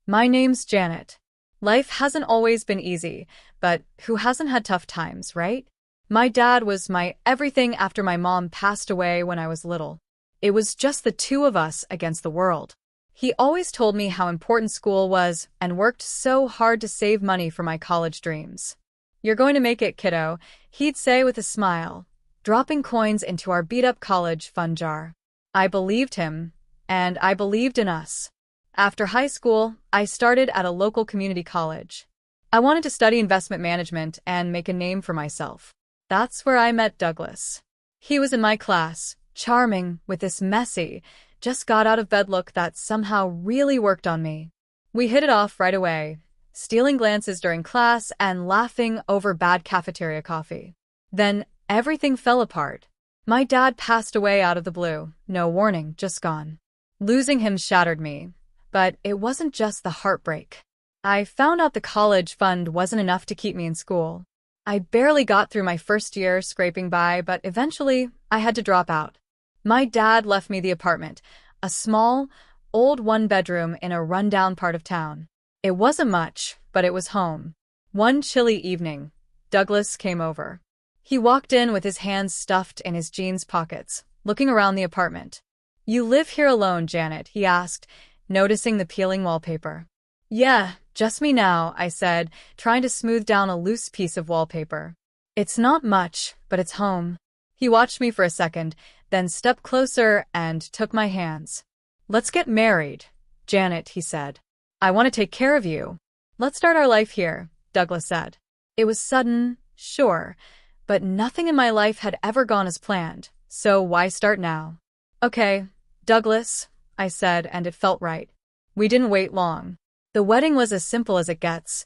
My name's Janet. Life hasn't always been easy, but who hasn't had tough times, right? My dad was my everything after my mom passed away when I was little. It was just the two of us against the world. He always told me how important school was and worked so hard to save money for my college dreams. "You're going to make it, kiddo," he'd say with a smile, dropping coins into our beat-up college fund jar. I believed him, and I believed in us. After high school, I started at a local community college. I wanted to study investment management and make a name for myself. That's where I met Douglas. He was in my class, charming, with this messy, just got out of bed look that somehow really worked on me. We hit it off right away, stealing glances during class and laughing over bad cafeteria coffee. Then everything fell apart. My dad passed away out of the blue, no warning, just gone. Losing him shattered me. But it wasn't just the heartbreak. I found out the college fund wasn't enough to keep me in school. I barely got through my first year scraping by, but eventually I had to drop out. My dad left me the apartment, a small, old one-bedroom in a rundown part of town. It wasn't much, but it was home. One chilly evening, Douglas came over. He walked in with his hands stuffed in his jeans pockets, looking around the apartment. "You live here alone, Janet?" he asked, noticing the peeling wallpaper. "Yeah, just me now," I said, trying to smooth down a loose piece of wallpaper. "It's not much, but it's home." He watched me for a second, then stepped closer and took my hands. "Let's get married, Janet," he said. "I want to take care of you." "Let's start our life here," Douglas said. It was sudden, sure, but nothing in my life had ever gone as planned, so why start now? "Okay, Douglas," I said, and it felt right. We didn't wait long. The wedding was as simple as it gets.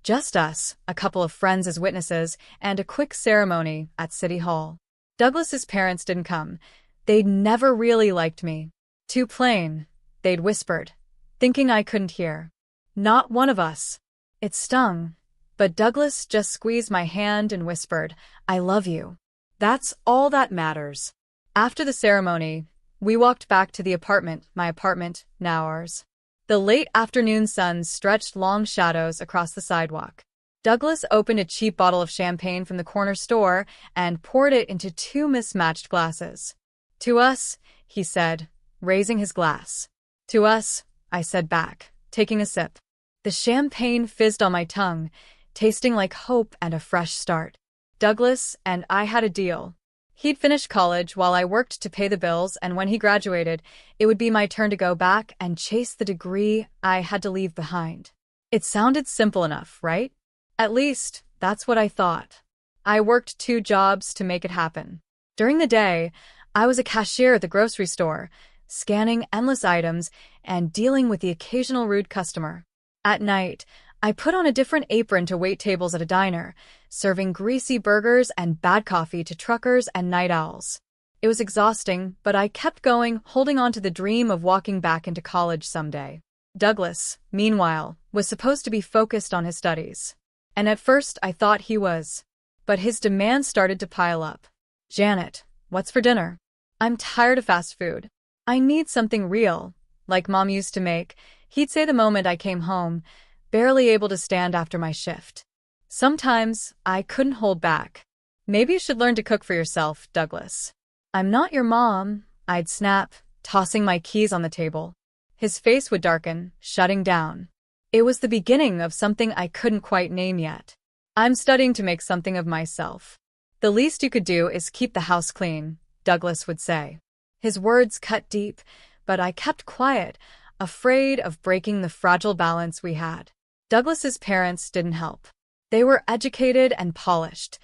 Just us, a couple of friends as witnesses, and a quick ceremony at City Hall. Douglas's parents didn't come. They'd never really liked me. "Too plain," they'd whispered, thinking I couldn't hear. "Not one of us." It stung. But Douglas just squeezed my hand and whispered, "I love you. That's all that matters." After the ceremony, we walked back to the apartment, my apartment, now ours. The late afternoon sun stretched long shadows across the sidewalk. Douglas opened a cheap bottle of champagne from the corner store and poured it into two mismatched glasses. "To us," he said, raising his glass. "To us," I said back, taking a sip. The champagne fizzed on my tongue, tasting like hope and a fresh start. Douglas and I had a deal. He'd finish college while I worked to pay the bills, and when he graduated, it would be my turn to go back and chase the degree I had to leave behind. It sounded simple enough, right? At least, that's what I thought. I worked 2 jobs to make it happen. During the day, I was a cashier at the grocery store, scanning endless items and dealing with the occasional rude customer. At night, I put on a different apron to wait tables at a diner, serving greasy burgers and bad coffee to truckers and night owls. It was exhausting, but I kept going, holding on to the dream of walking back into college someday. Douglas, meanwhile, was supposed to be focused on his studies. And at first I thought he was. But his demands started to pile up. "Janet, what's for dinner? I'm tired of fast food. I need something real, like Mom used to make," he'd say the moment I came home, barely able to stand after my shift. Sometimes I couldn't hold back. "Maybe you should learn to cook for yourself, Douglas." "I'm not your mom," I'd snap, tossing my keys on the table. His face would darken, shutting down. It was the beginning of something I couldn't quite name yet. "I'm studying to make something of myself." "The least you could do is keep the house clean," Douglas would say. His words cut deep, but I kept quiet, afraid of breaking the fragile balance we had. Douglas's parents didn't help. They were educated and polished,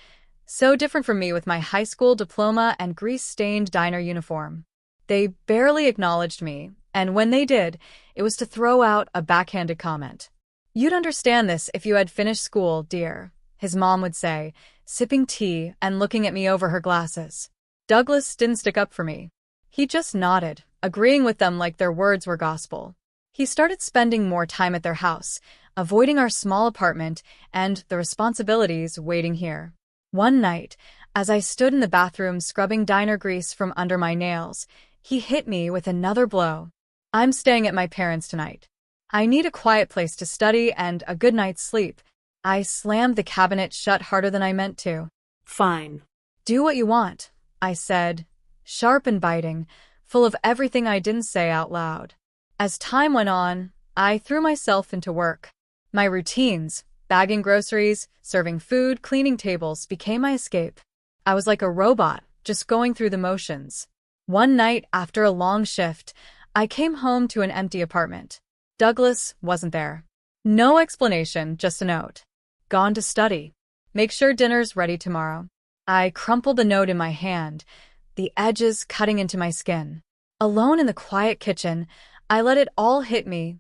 so different from me with my high school diploma and grease-stained diner uniform. They barely acknowledged me, and when they did, it was to throw out a backhanded comment. "You'd understand this if you had finished school, dear," his mom would say, sipping tea and looking at me over her glasses. Douglas didn't stick up for me. He just nodded, agreeing with them like their words were gospel. He started spending more time at their house, avoiding our small apartment and the responsibilities waiting here. One night, as I stood in the bathroom scrubbing diner grease from under my nails, he hit me with another blow. "I'm staying at my parents' tonight." I need a quiet place to study and a good night's sleep. I slammed the cabinet shut harder than I meant to. Fine. Do what you want, I said, sharp and biting, full of everything I didn't say out loud. As time went on, I threw myself into work. My routines, bagging groceries, serving food, cleaning tables, became my escape. I was like a robot, just going through the motions. One night, after a long shift, I came home to an empty apartment. Douglas wasn't there. No explanation, just a note. Gone to study. Make sure dinner's ready tomorrow. I crumpled the note in my hand, the edges cutting into my skin. Alone in the quiet kitchen, I let it all hit me.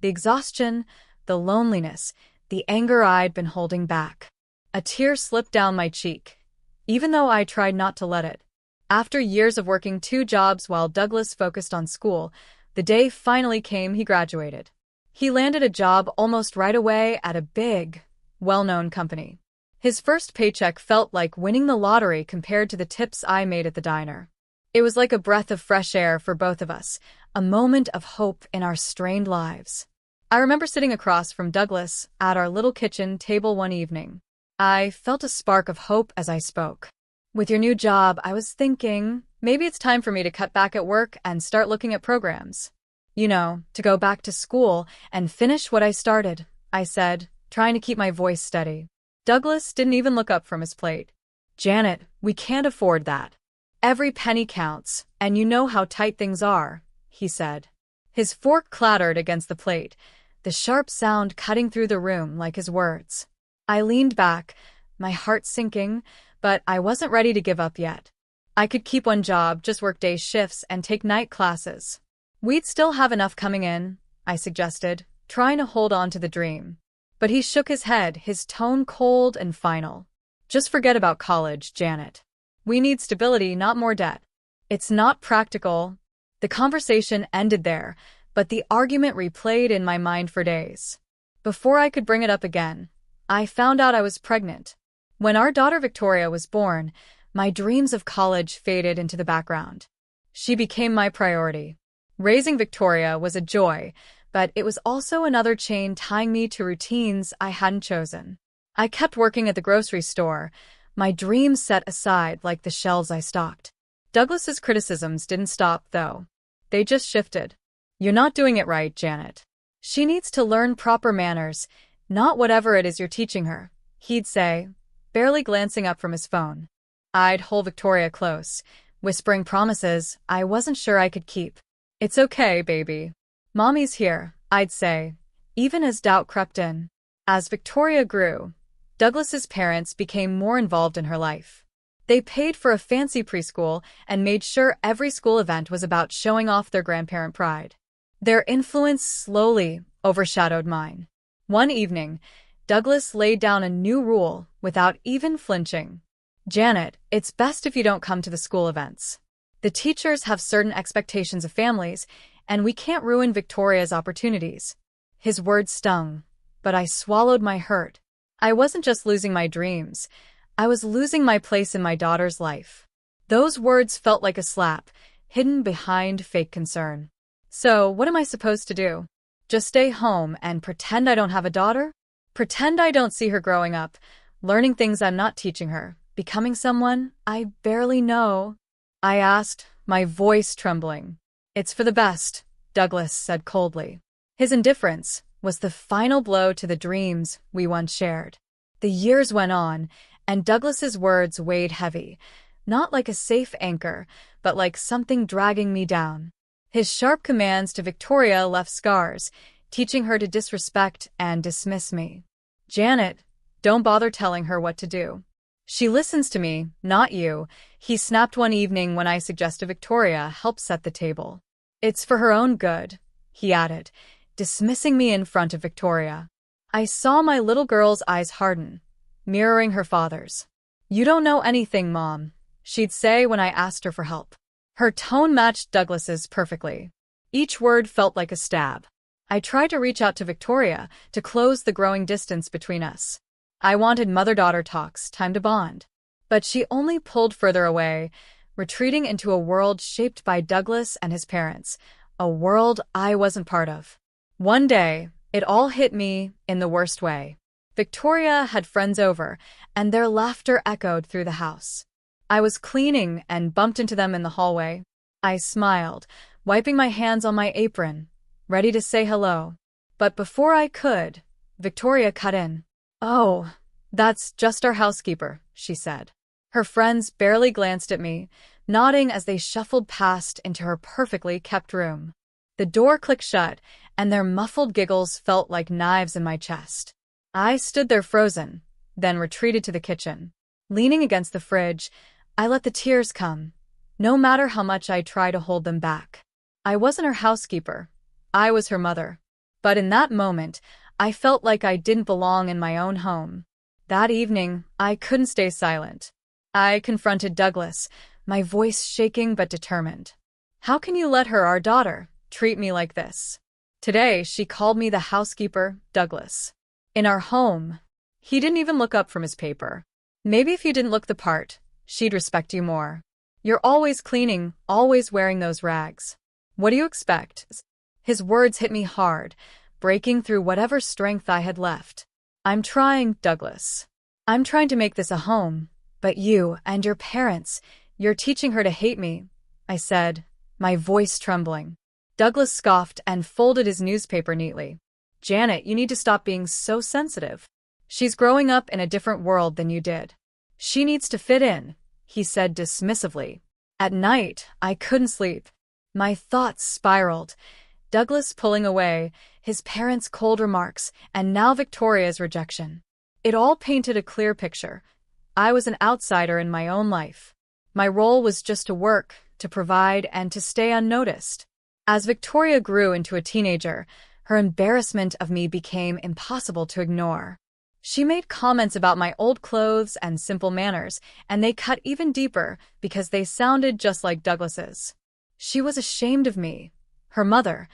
The exhaustion, the loneliness, the anger I'd been holding back. A tear slipped down my cheek, even though I tried not to let it. After years of working 2 jobs while Douglas focused on school, the day finally came he graduated. He landed a job almost right away at a big, well-known company. His first paycheck felt like winning the lottery compared to the tips I made at the diner. It was like a breath of fresh air for both of us, a moment of hope in our strained lives. I remember sitting across from Douglas at our little kitchen table one evening. I felt a spark of hope as I spoke. With your new job, I was thinking, maybe it's time for me to cut back at work and start looking at programs. You know, to go back to school and finish what I started, I said, trying to keep my voice steady. Douglas didn't even look up from his plate. Janet, we can't afford that. Every penny counts, and you know how tight things are, he said. His fork clattered against the plate, the sharp sound cutting through the room like his words. I leaned back, my heart sinking, but I wasn't ready to give up yet. I could keep one job, just work day shifts and take night classes. We'd still have enough coming in, I suggested, trying to hold on to the dream. But he shook his head, his tone cold and final. Just forget about college, Janet. We need stability, not more debt. It's not practical. The conversation ended there, but the argument replayed in my mind for days. Before I could bring it up again, I found out I was pregnant. When our daughter Victoria was born, my dreams of college faded into the background. She became my priority. Raising Victoria was a joy, but it was also another chain tying me to routines I hadn't chosen. I kept working at the grocery store, my dreams set aside like the shelves I stocked. Douglas's criticisms didn't stop, though. They just shifted. You're not doing it right, Janet. She needs to learn proper manners, not whatever it is you're teaching her, he'd say, barely glancing up from his phone. I'd hold Victoria close, whispering promises I wasn't sure I could keep. It's okay, baby. Mommy's here, I'd say, even as doubt crept in. As Victoria grew, Douglas's parents became more involved in her life. They paid for a fancy preschool and made sure every school event was about showing off their grandparent pride. Their influence slowly overshadowed mine. One evening, Douglas laid down a new rule without even flinching. Janet, it's best if you don't come to the school events. The teachers have certain expectations of families, and we can't ruin Victoria's opportunities. His words stung, but I swallowed my hurt. I wasn't just losing my dreams. I was losing my place in my daughter's life. Those words felt like a slap, hidden behind fake concern. So, what am I supposed to do? Just stay home and pretend I don't have a daughter? Pretend I don't see her growing up, learning things I'm not teaching her, becoming someone I barely know? I asked, my voice trembling. It's for the best, Douglas said coldly. His indifference was the final blow to the dreams we once shared. The years went on, and Douglas's words weighed heavy, not like a safe anchor, but like something dragging me down. His sharp commands to Victoria left scars, teaching her to disrespect and dismiss me. Janet, don't bother telling her what to do. She listens to me, not you, he snapped one evening when I suggested Victoria help set the table. It's for her own good, he added, dismissing me in front of Victoria. I saw my little girl's eyes harden, mirroring her father's. You don't know anything, Mom, she'd say when I asked her for help. Her tone matched Douglas's perfectly. Each word felt like a stab. I tried to reach out to Victoria to close the growing distance between us. I wanted mother-daughter talks, time to bond. But she only pulled further away, retreating into a world shaped by Douglas and his parents, a world I wasn't part of. One day, it all hit me in the worst way. Victoria had friends over, and their laughter echoed through the house. I was cleaning and bumped into them in the hallway. I smiled, wiping my hands on my apron, ready to say hello. But before I could, Victoria cut in. "Oh, that's just our housekeeper," she said. Her friends barely glanced at me, nodding as they shuffled past into her perfectly kept room. The door clicked shut, and their muffled giggles felt like knives in my chest. I stood there frozen, then retreated to the kitchen. Leaning against the fridge, I let the tears come, no matter how much I tried to hold them back. I wasn't her housekeeper. I was her mother. But in that moment, I felt like I didn't belong in my own home. That evening, I couldn't stay silent. I confronted Douglas, my voice shaking but determined. "How can you let her, our daughter, treat me like this?" Today, she called me the housekeeper, Douglas. In our home, he didn't even look up from his paper. Maybe if you didn't look the part, she'd respect you more. "You're always cleaning, always wearing those rags. What do you expect?" His words hit me hard, breaking through whatever strength I had left. "I'm trying, Douglas. I'm trying to make this a home. But you and your parents, you're teaching her to hate me," I said, my voice trembling. Douglas scoffed and folded his newspaper neatly. "Janet, you need to stop being so sensitive. She's growing up in a different world than you did. She needs to fit in," he said dismissively. At night, I couldn't sleep. My thoughts spiraled. Douglas pulling away, his parents' cold remarks, and now Victoria's rejection. It all painted a clear picture. I was an outsider in my own life. My role was just to work, to provide, and to stay unnoticed. As Victoria grew into a teenager, her embarrassment of me became impossible to ignore. She made comments about my old clothes and simple manners, and they cut even deeper because they sounded just like Douglas's. She was ashamed of me, her mother,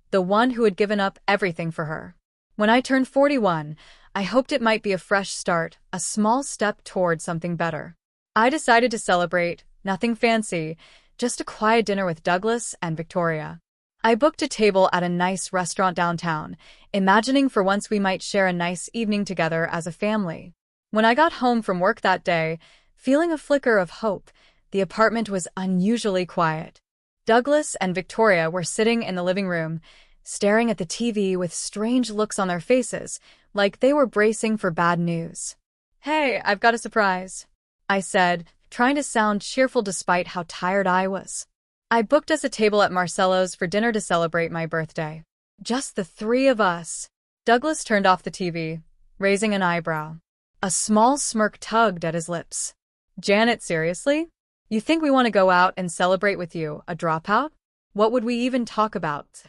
the one who had given up everything for her. When I turned 41, I hoped it might be a fresh start, a small step toward something better. I decided to celebrate, nothing fancy, just a quiet dinner with Douglas and Victoria. I booked a table at a nice restaurant downtown, imagining for once we might share a nice evening together as a family. When I got home from work that day, feeling a flicker of hope, the apartment was unusually quiet. Douglas and Victoria were sitting in the living room, staring at the TV with strange looks on their faces, like they were bracing for bad news. "Hey, I've got a surprise," I said, trying to sound cheerful despite how tired I was. I booked us a table at Marcello's for dinner to celebrate my birthday. Just the three of us. Douglas turned off the TV, raising an eyebrow. A small smirk tugged at his lips. "Janet, seriously? You think we want to go out and celebrate with you, a dropout? What would we even talk about?"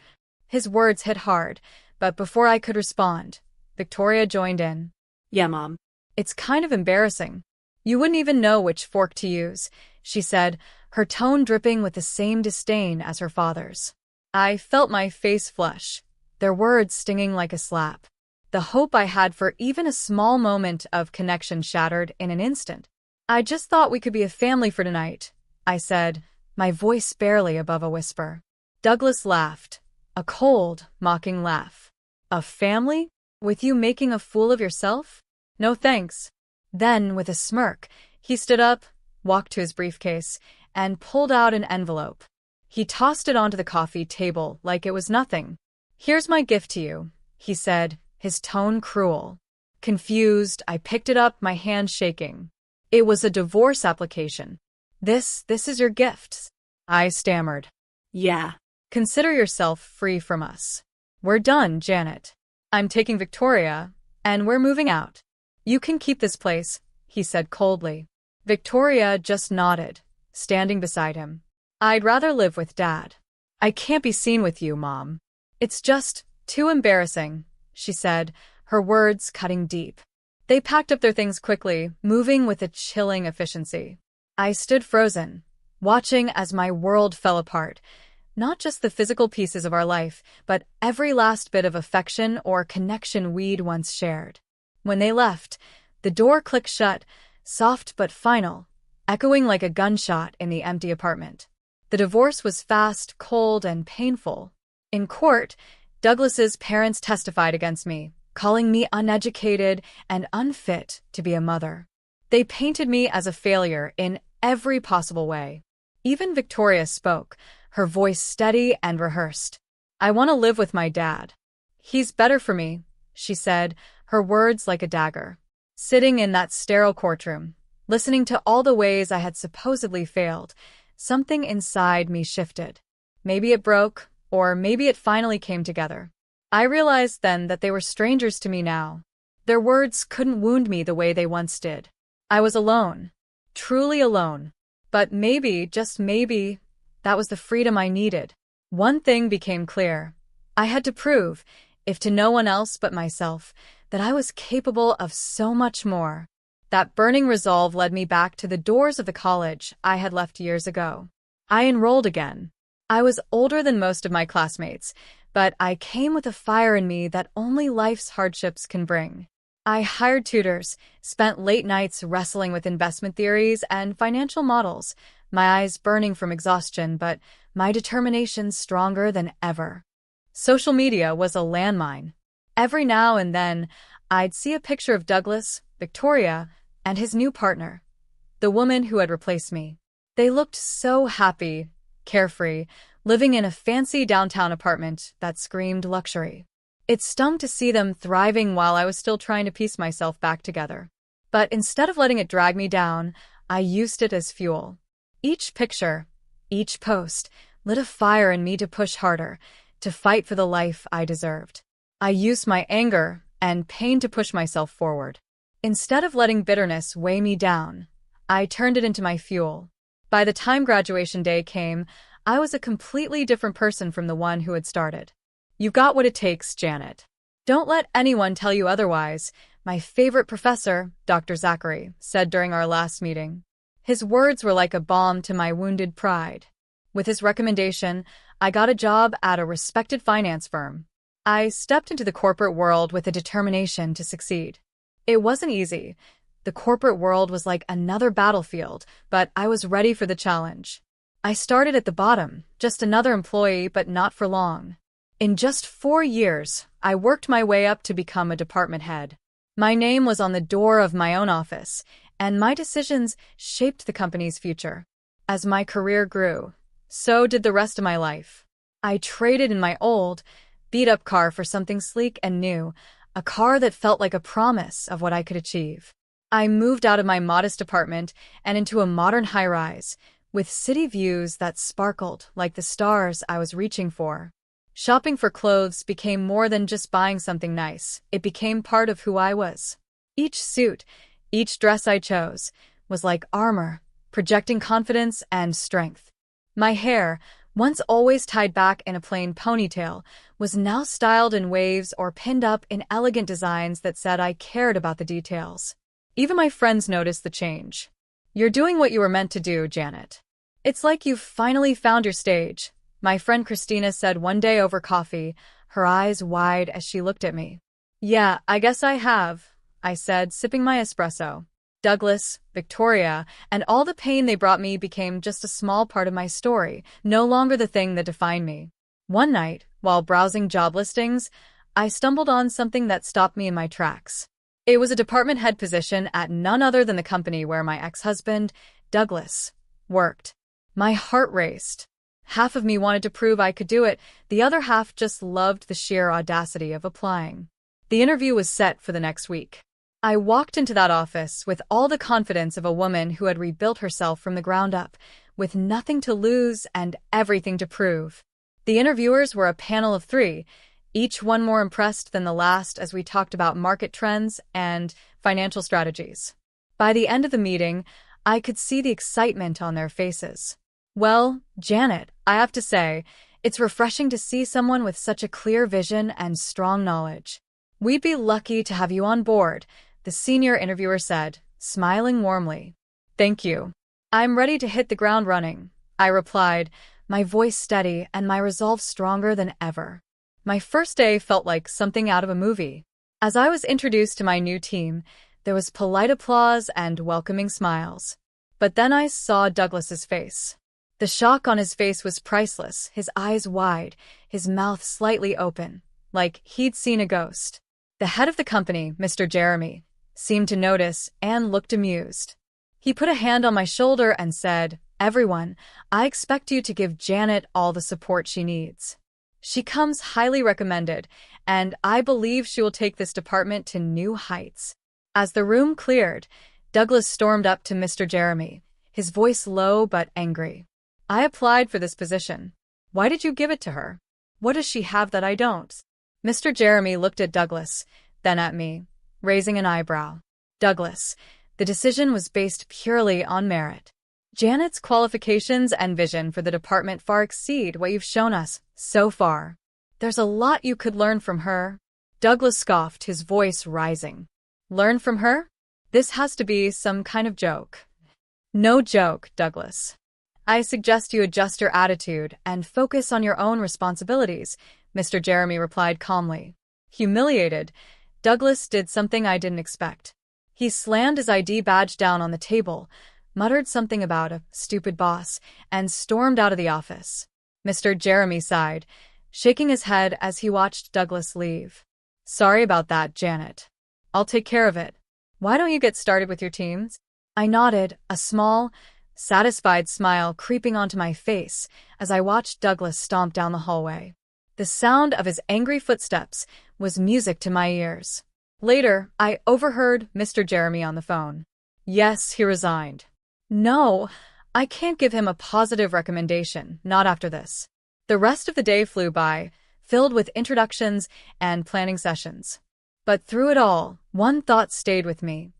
His words hit hard, but before I could respond, Victoria joined in. "Yeah, Mom. "It's kind of embarrassing. You wouldn't even know which fork to use," she said, her tone dripping with the same disdain as her father's. I felt my face flush, their words stinging like a slap. The hope I had for even a small moment of connection shattered in an instant. "I just thought we could be a family for tonight," I said, my voice barely above a whisper. Douglas laughed, a cold, mocking laugh. "A family? With you making a fool of yourself? No thanks." Then, with a smirk, he stood up, walked to his briefcase, and pulled out an envelope. He tossed it onto the coffee table like it was nothing. "Here's my gift to you," he said, his tone cruel. Confused, I picked it up, my hand shaking. It was a divorce application. This is your gift," I stammered. "Yeah." "Consider yourself free from us. We're done, Janet. I'm taking Victoria, and we're moving out. You can keep this place," he said coldly. Victoria just nodded, standing beside him. "I'd rather live with Dad. I can't be seen with you, Mom. It's just too embarrassing," she said, her words cutting deep. They packed up their things quickly, moving with a chilling efficiency. I stood frozen, watching as my world fell apart, not just the physical pieces of our life, but every last bit of affection or connection we'd once shared. When they left, the door clicked shut, soft but final, echoing like a gunshot in the empty apartment. The divorce was fast, cold, and painful. In court, Douglas's parents testified against me, calling me uneducated and unfit to be a mother. They painted me as a failure in every possible way. Even Victoria spoke, her voice steady and rehearsed. "I want to live with my dad. He's better for me," she said, her words like a dagger. Sitting in that sterile courtroom, listening to all the ways I had supposedly failed, something inside me shifted. Maybe it broke, or maybe it finally came together. I realized then that they were strangers to me now. Their words couldn't wound me the way they once did. I was alone, truly alone. But maybe, just maybe, that was the freedom I needed. One thing became clear. I had to prove, if to no one else but myself, that I was capable of so much more. That burning resolve led me back to the doors of the college I had left years ago. I enrolled again. I was older than most of my classmates, but I came with a fire in me that only life's hardships can bring. I hired tutors, spent late nights wrestling with investment theories and financial models, my eyes burning from exhaustion, but my determination stronger than ever. Social media was a landmine. Every now and then, I'd see a picture of Douglas, Victoria, and his new partner, the woman who had replaced me. They looked so happy, carefree, living in a fancy downtown apartment that screamed luxury. It stung to see them thriving while I was still trying to piece myself back together. But instead of letting it drag me down, I used it as fuel. Each picture, each post, lit a fire in me to push harder, to fight for the life I deserved. I used my anger and pain to push myself forward. Instead of letting bitterness weigh me down, I turned it into my fuel. By the time graduation day came, I was a completely different person from the one who had started. "You've got what it takes, Janet. Don't let anyone tell you otherwise," my favorite professor, Dr. Zachary, said during our last meeting. His words were like a balm to my wounded pride. With his recommendation, I got a job at a respected finance firm. I stepped into the corporate world with a determination to succeed. It wasn't easy. The corporate world was like another battlefield, but I was ready for the challenge. I started at the bottom, just another employee, but not for long. In just 4 years, I worked my way up to become a department head. My name was on the door of my own office, and my decisions shaped the company's future. As my career grew, so did the rest of my life. I traded in my old, beat-up car for something sleek and new, a car that felt like a promise of what I could achieve. I moved out of my modest apartment and into a modern high-rise, with city views that sparkled like the stars I was reaching for. Shopping for clothes became more than just buying something nice. It became part of who I was. Each suit, each dress I chose, was like armor, projecting confidence and strength. My hair, once always tied back in a plain ponytail, was now styled in waves or pinned up in elegant designs that said I cared about the details. Even my friends noticed the change. "You're doing what you were meant to do, Janet. It's like you've finally found your stage," my friend Christina said one day over coffee, her eyes wide as she looked at me. "Yeah, I guess I have," I said, sipping my espresso. Douglas, Victoria, and all the pain they brought me became just a small part of my story, no longer the thing that defined me. One night, while browsing job listings, I stumbled on something that stopped me in my tracks. It was a department head position at none other than the company where my ex-husband, Douglas, worked. My heart raced. Half of me wanted to prove I could do it, the other half just loved the sheer audacity of applying. The interview was set for the next week. I walked into that office with all the confidence of a woman who had rebuilt herself from the ground up, with nothing to lose and everything to prove. The interviewers were a panel of 3, each one more impressed than the last as we talked about market trends and financial strategies. By the end of the meeting, I could see the excitement on their faces. "Well, Janet, I have to say, it's refreshing to see someone with such a clear vision and strong knowledge. We'd be lucky to have you on board," the senior interviewer said, smiling warmly. "Thank you. I'm ready to hit the ground running," I replied, my voice steady and my resolve stronger than ever. My first day felt like something out of a movie. As I was introduced to my new team, there was polite applause and welcoming smiles. But then I saw Douglas's face. The shock on his face was priceless, his eyes wide, his mouth slightly open, like he'd seen a ghost. The head of the company, Mr. Jeremy, seemed to notice and looked amused. He put a hand on my shoulder and said, "Everyone, I expect you to give Janet all the support she needs. She comes highly recommended, and I believe she will take this department to new heights." As the room cleared, Douglas stormed up to Mr. Jeremy, his voice low but angry. "I applied for this position. Why did you give it to her? What does she have that I don't?" Mr. Jeremy looked at Douglas, then at me, raising an eyebrow. "Douglas, the decision was based purely on merit. Janet's qualifications and vision for the department far exceed what you've shown us so far. There's a lot you could learn from her." Douglas scoffed, his voice rising. "Learn from her? This has to be some kind of joke." "No joke, Douglas. I suggest you adjust your attitude and focus on your own responsibilities," Mr. Jeremy replied calmly. Humiliated, Douglas did something I didn't expect. He slammed his ID badge down on the table, muttered something about a stupid boss, and stormed out of the office. Mr. Jeremy sighed, shaking his head as he watched Douglas leave. "Sorry about that, Janet. I'll take care of it. Why don't you get started with your teams?" I nodded, a small, satisfied smile creeping onto my face as I watched Douglas stomp down the hallway. The sound of his angry footsteps was music to my ears. Later, I overheard Mr. Jeremy on the phone. Yes, he resigned. No, I can't give him a positive recommendation, not after this. The rest of the day flew by, filled with introductions and planning sessions. But through it all, one thought stayed with me.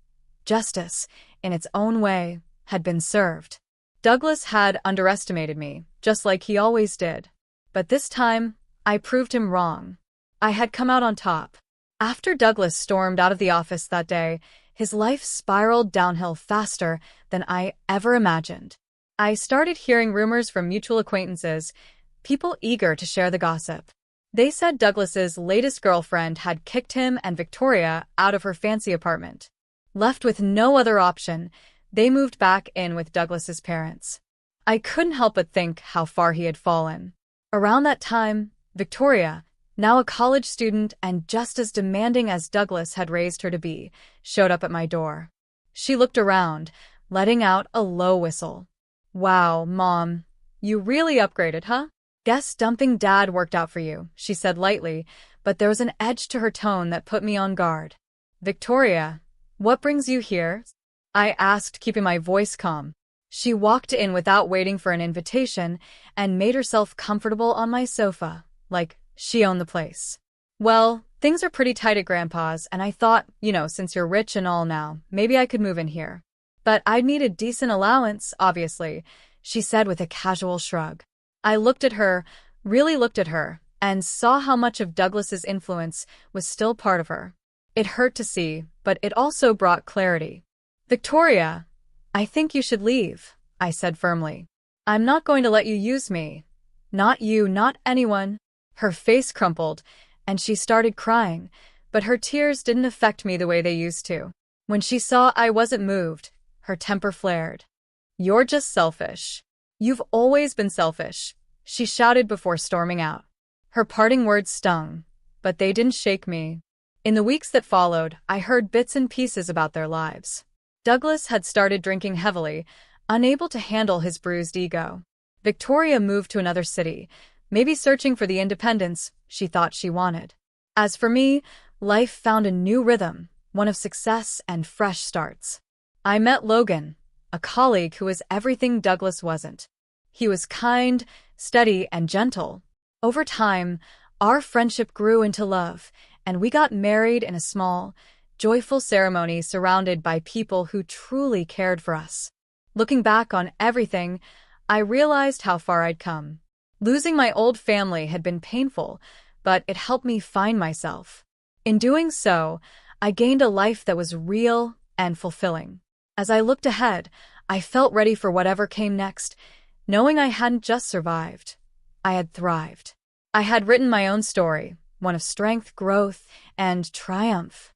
Justice, in its own way, had been served. Douglas had underestimated me, just like he always did. But this time, I proved him wrong. I had come out on top. After Douglas stormed out of the office that day, his life spiraled downhill faster than I ever imagined. I started hearing rumors from mutual acquaintances, people eager to share the gossip. They said Douglas's latest girlfriend had kicked him and Victoria out of her fancy apartment. Left with no other option, they moved back in with Douglas's parents. I couldn't help but think how far he had fallen. Around that time, Victoria, now a college student and just as demanding as Douglas had raised her to be, showed up at my door. She looked around, letting out a low whistle. "Wow, Mom, you really upgraded, huh? Guess dumping Dad worked out for you," she said lightly, but there was an edge to her tone that put me on guard. "Victoria, what brings you here?" I asked, keeping my voice calm. She walked in without waiting for an invitation and made herself comfortable on my sofa, like she owned the place. "Well, things are pretty tight at Grandpa's, and I thought, since you're rich and all now, maybe I could move in here. But I'd need a decent allowance, obviously," she said with a casual shrug. I looked at her, really looked at her, and saw how much of Douglas's influence was still part of her. It hurt to see, but it also brought clarity. "Victoria, I think you should leave," I said firmly. "I'm not going to let you use me. Not you, not anyone." Her face crumpled, and she started crying, but her tears didn't affect me the way they used to. When she saw I wasn't moved, her temper flared. "You're just selfish. You've always been selfish," she shouted before storming out. Her parting words stung, but they didn't shake me. In the weeks that followed, I heard bits and pieces about their lives. Douglas had started drinking heavily, unable to handle his bruised ego. Victoria moved to another city, maybe searching for the independence she thought she wanted. As for me, life found a new rhythm, one of success and fresh starts. I met Logan, a colleague who was everything Douglas wasn't. He was kind, steady, and gentle. Over time, our friendship grew into love, and we got married in a small, joyful ceremony surrounded by people who truly cared for us. Looking back on everything, I realized how far I'd come. Losing my old family had been painful, but it helped me find myself. In doing so, I gained a life that was real and fulfilling. As I looked ahead, I felt ready for whatever came next, knowing I hadn't just survived. I had thrived. I had written my own story, one of strength, growth, and triumph.